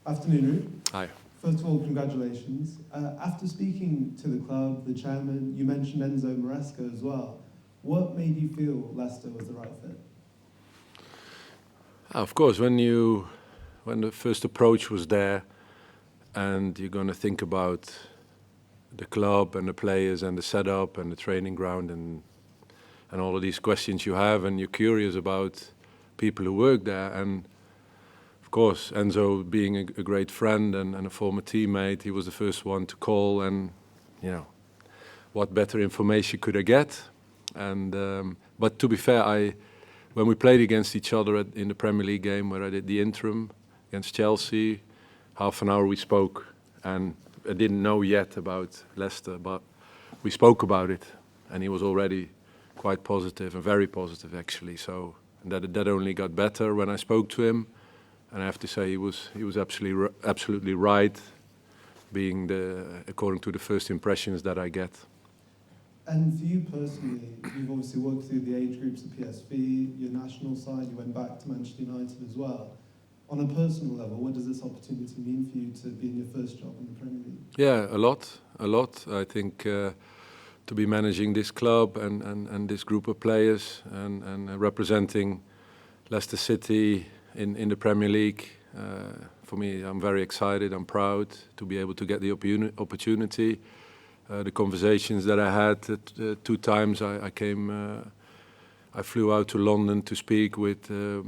Afternoon, Ruud. Hi. First of all, congratulations. After speaking to the club, the chairman, you mentioned Enzo Maresca as well. What made you feel Leicester was the right fit? Of course, when the first approach was there, and you're going to think about the club and the players and the setup and the training ground and all of these questions you have, and you're curious about people who work there. And of course, Enzo, being a great friend and a former teammate, he was the first one to call. And what better information could I get? And but to be fair, when we played against each other in the Premier League game where I did the interim against Chelsea, half an hour we spoke, and I didn't know yet about Leicester, but we spoke about it, and he was already quite positive, and very positive actually. So that only got better when I spoke to him, and I have to say he was absolutely right, being according to the first impressions that I get. And for you personally, you've obviously worked through the age groups at PSV, your national side, you went back to Manchester United as well. On a personal level, what does this opportunity mean for you to be in your first job in the Premier League? Yeah, a lot. I think to be managing this club and this group of players and representing Leicester City in the Premier League, for me, I'm very excited. I'm proud to be able to get the opportunity. The conversations that I had 2 times, I flew out to London to speak with the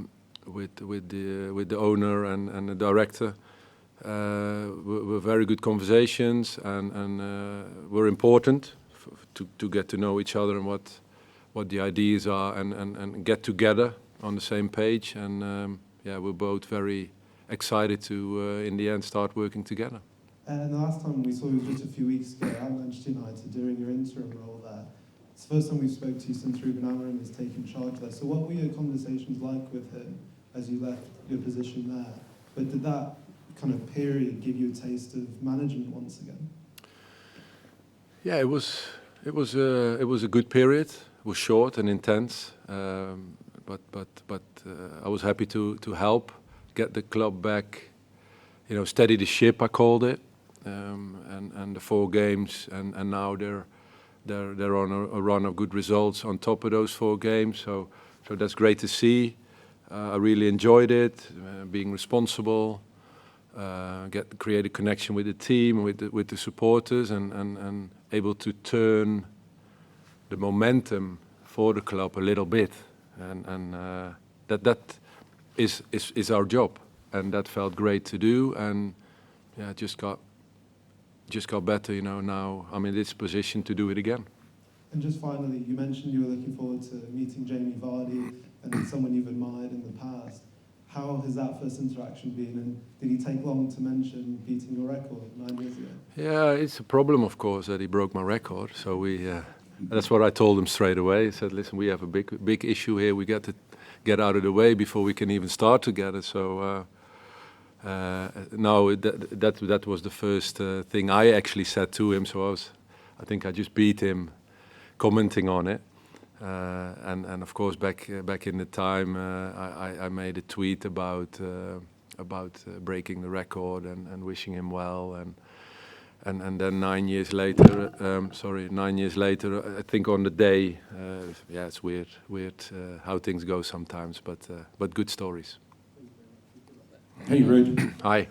owner and the director. Were very good conversations and were important to get to know each other and what the ideas are and get together on the same page. And we're both very excited to in the end start working together. And the last time we saw you was just a few weeks ago at Manchester United during your interim role there. It's the first time we spoke to you since Ruud Van Nistelrooy has taken charge there. So what were your conversations like with him as you left your position there? But did that kind of period give you a taste of management once again? Yeah, it was a good period. It was short and intense, but I was happy to help get the club back. Steady the ship, I called it, and the 4 games, and now they're on a run of good results on top of those 4 games. So that's great to see. I really enjoyed it, being responsible, create a connection with the team, with the supporters, and able to turn the momentum for the club a little bit, and that is our job, and that felt great to do, and just got better. Now I'm in this position to do it again. And just finally, you mentioned you were looking forward to meeting Jamie Vardy, and someone you've admired in the past. How has that first interaction been, and did he take long to mention beating your record 9 years ago? Yeah, it's a problem, of course, that he broke my record. So that's what I told him straight away. I said, listen, we have a big issue here. We got to get out of the way before we can even start together. So no, that was the first thing I actually said to him. So I think I just beat him commenting on it. And of course, back in the time, I made a tweet about breaking the record and wishing him well, and then 9 years later, I think on the day, it's weird how things go sometimes, but good stories. Hey Ruud. Hi.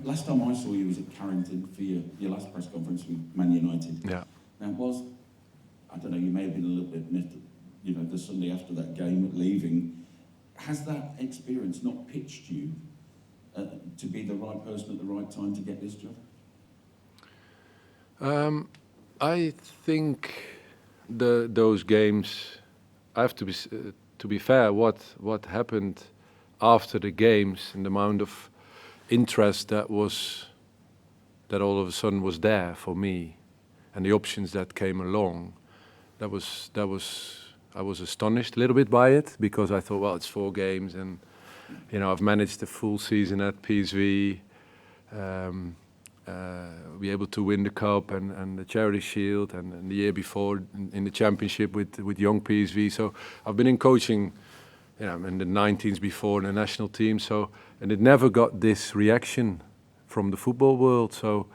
Last time I saw you was at Carrington for your last press conference with Man United. Yeah. Now I don't know, you may have been a little bit miffed, the Sunday after that game at leaving. Has that experience not pitched you to be the right person at the right time to get this job? I think those games, I have to be fair, what happened after the games and the amount of interest that all of a sudden was there for me, and the options that came along, I was astonished a little bit by it, because I thought, well, it's 4 games, and I've managed the full season at PSV, be able to win the cup and the Charity Shield, and the year before in the Championship with young PSV. So I've been in coaching I'm in the 19s before in the national team. So, and it never got this reaction from the football world. So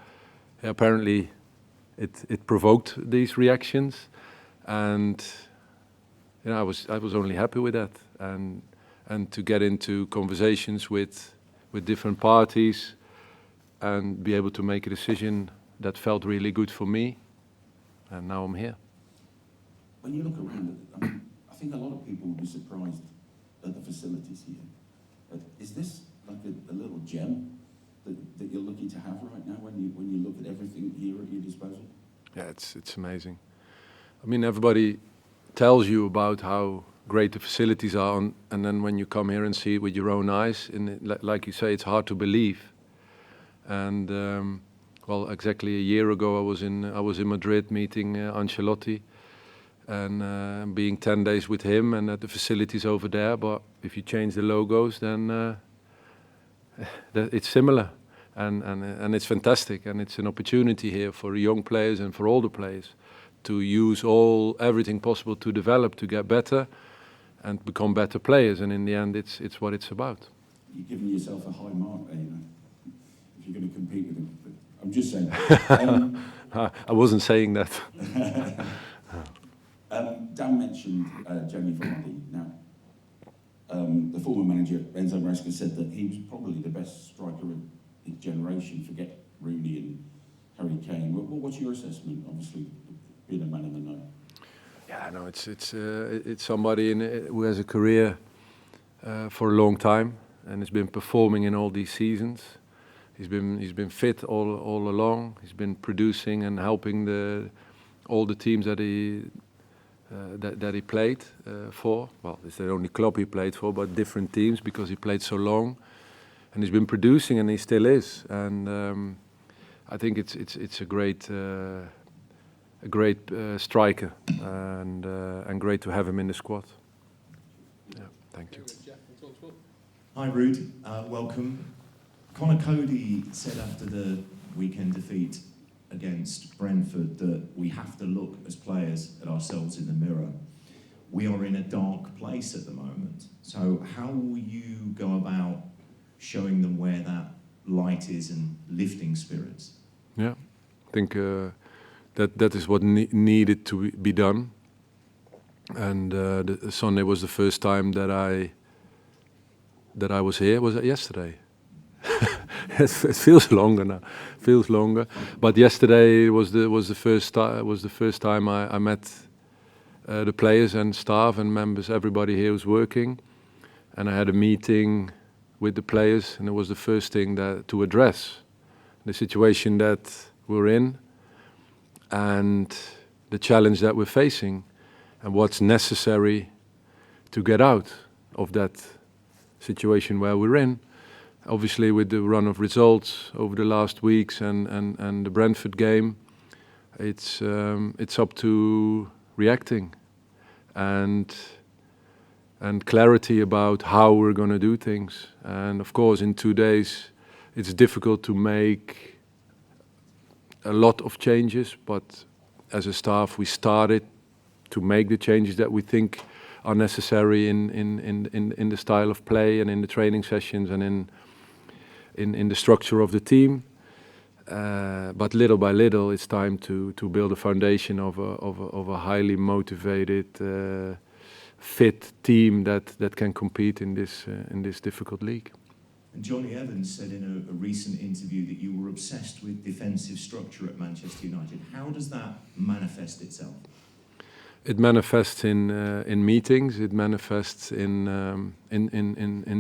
apparently it provoked these reactions, and I was only happy with that, and to get into conversations with different parties and be able to make a decision that felt really good for me, and now I'm here. When you look around, I think a lot of people will be surprised at the facilities here. Is this like a little gem that you're lucky to have right now when you look at everything here at your disposal? Yeah, it's amazing. I mean, everybody tells you about how great the facilities are, and then when you come here and see it with your own eyes, like you say, it's hard to believe. And well, exactly a year ago, I was in Madrid meeting Ancelotti, and being 10 days with him and at the facilities over there. But if you change the logos, then it's similar, and it's fantastic, and it's an opportunity here for young players and for older players to use everything possible to develop, to get better, and become better players. And in the end, it's what it's about. You're giving yourself a high mark there, if you're going to compete with him. But I'm just saying. I wasn't saying that. Dan mentioned Jamie Vardy. Now, the former manager, Enzo Maresca, said that he was probably the best striker of his generation. Forget Rooney and Harry Kane. What's your assessment, obviously, being a man in the know? Yeah, no, it's somebody who has a career for a long time and has been performing in all these seasons. He's been fit all along. He's been producing and helping all the teams that he played for. Well, it's the only club he played for, but different teams because he played so long. And he's been producing, and he still is. And I think it's a great striker, and great to have him in the squad. Yeah, thank you. Hi, Ruud. Welcome. Conor Cody said after the weekend defeat against Brentford that we have to look as players at ourselves in the mirror. We are in a dark place at the moment. So how will you go about showing them where that light is and lifting spirits? Yeah, I think that is what needed to be done. And the Sunday was the first time that I was here. Was it yesterday? It feels longer now. Feels longer. But yesterday was the first time I met the players and staff and members, everybody here was working, and I had a meeting with the players, and it was the first thing to address the situation that we're in and the challenge that we're facing and what's necessary to get out of that situation where we're in. Obviously, with the run of results over the last weeks and the Brentford game, it's up to reacting and clarity about how we're going to do things. And of course, in 2 days, it's difficult to make a lot of changes. But as a staff, we started to make the changes that we think are necessary in the style of play and in the training sessions and in the structure of the team, but little by little, it's time to build a foundation of a highly motivated, fit team that can compete in this difficult league. And Johnny Evans said in a recent interview that you were obsessed with defensive structure at Manchester United. How does that manifest itself? It manifests in meetings. It manifests in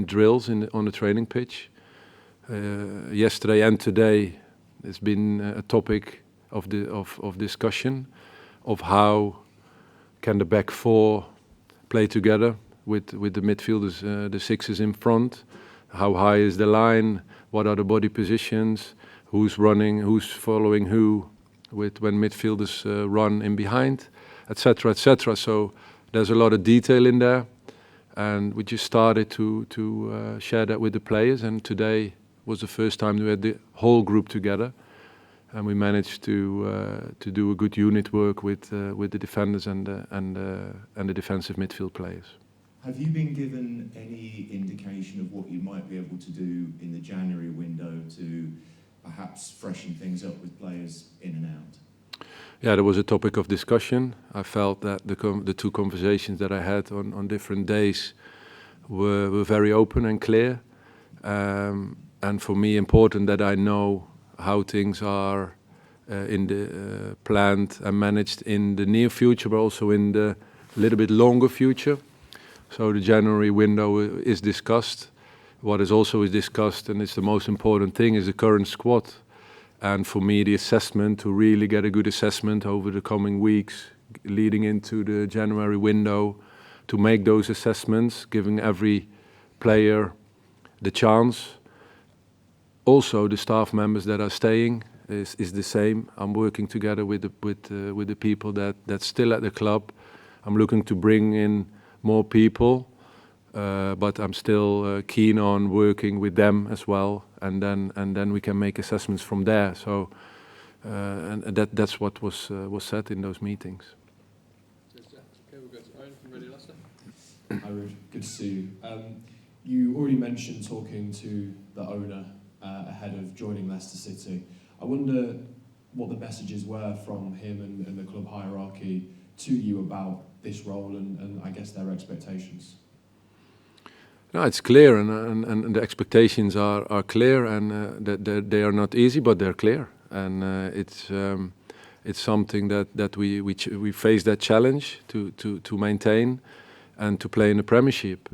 drills on the training pitch. Yesterday and today, it's been a topic of discussion of how can the back four play together with the midfielders, the sixes in front. How high is the line? What are the body positions? Who's running? Who's following who? When midfielders run in behind, etc., etc. So there's a lot of detail in there, and we just started to share that with the players. And today was the first time we had the whole group together, and we managed to do a good unit work with the defenders and the defensive midfield players. Have you been given any indication of what you might be able to do in the January window to perhaps freshen things up with players in and out? Yeah, there was a topic of discussion. I felt that the two conversations that I had on different days were very open and clear. And for me, important that I know how things are planned and managed in the near future, but also in the little bit longer future. So the January window is discussed. What is also discussed, and it's the most important thing, is the current squad. And for me, the assessment, to really get a good assessment over the coming weeks, leading into the January window, to make those assessments, giving every player the chance. Also, the staff members that are staying is the same. I'm working together with the people that's still at the club. I'm looking to bring in more people, but I'm still keen on working with them as well, and then we can make assessments from there. So, and that's what was said in those meetings. Okay, we'll go to Owen from Radio Leicester. Hi, Ruud. Good to see you. You already mentioned talking to the owner ahead of joining Leicester City. I wonder what the messages were from him and the club hierarchy to you about this role and I guess their expectations. No, it's clear, and the expectations are clear, and that they are not easy, but they're clear, and it's something that we face that challenge to maintain and to play in the Premiership.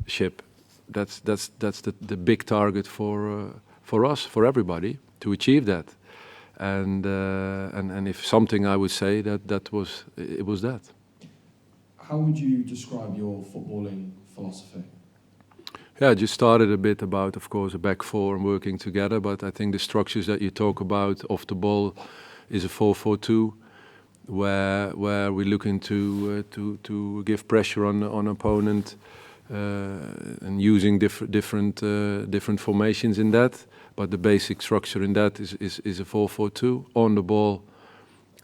That's the big target for us, for everybody, to achieve that, and if something I would say it was that. How would you describe your footballing philosophy? Yeah, I just started a bit about, of course, a back four and working together, but I think the structures that you talk about off the ball is a 4-4-2, where we're looking to give pressure on opponent and using different formations in that. But the basic structure in that is a 4-4-2. On the ball,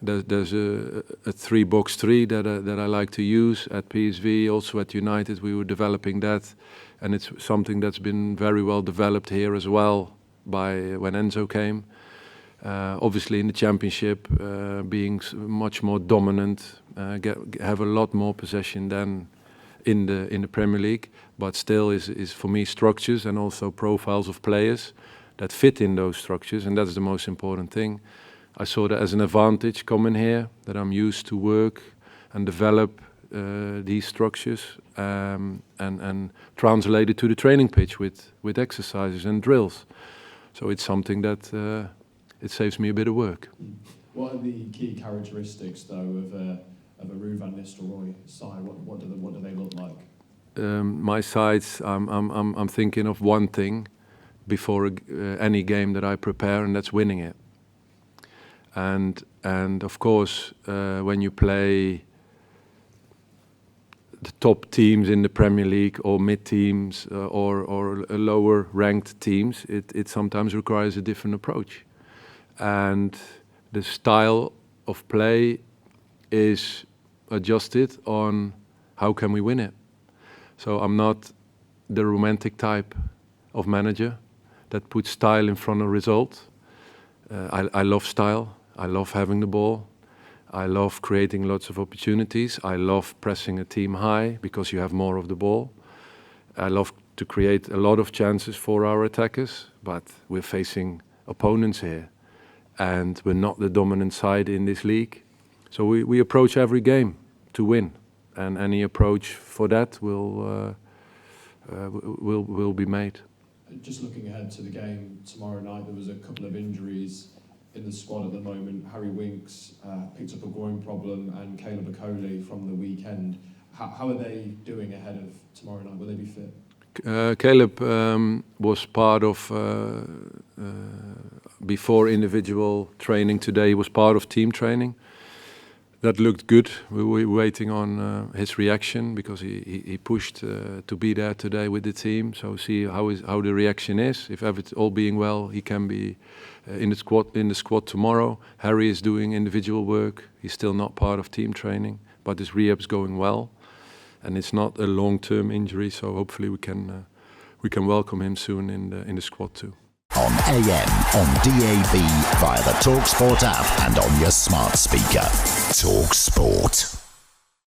there's a 3-box-3 that I like to use at PSV. Also at United, we were developing that. And it's something that's been very well developed here as well by when Enzo came. Obviously in the Championship, being much more dominant, have a lot more possession than in the Premier League, but still is for me structures and also profiles of players that fit in those structures, and that's the most important thing. I saw that as an advantage coming here, that I'm used to work and develop these structures and translate it to the training pitch with exercises and drills. So it's something that it saves me a bit of work. What are the key characteristics, though, of a Ruud Van Nistelrooy side? What do they look like? My sides, I'm thinking of one thing before any game that I prepare, and that's winning it. And of course, when you play the top teams in the Premier League or mid teams or lower ranked teams, it sometimes requires a different approach. And the style of play is adjusted on how can we win it. So I'm not the romantic type of manager that puts style in front of result. I love style. I love having the ball. I love creating lots of opportunities. I love pressing a team high because you have more of the ball. I love to create a lot of chances for our attackers, but we're facing opponents here and we're not the dominant side in this league. So we approach every game to win, and any approach for that will be made. Just looking ahead to the game tomorrow night, there was a couple of injuries in the squad at the moment. Harry Winks picked up a groin problem, and Caleb Okoli from the weekend. How are they doing ahead of tomorrow night? Will they be fit? Caleb was part of, before individual training today, he was part of team training. That looked good. We were waiting on his reaction because he pushed to be there today with the team. So see how the reaction is. If everything all being well, he can be in the squad tomorrow. Harry is doing individual work. He's still not part of team training, but his rehab's going well. and it's not a long-term injury. So hopefully we can welcome him soon in the squad too. On AM, on DAB, via the talkSPORT app and on your smart speaker. talkSPORT.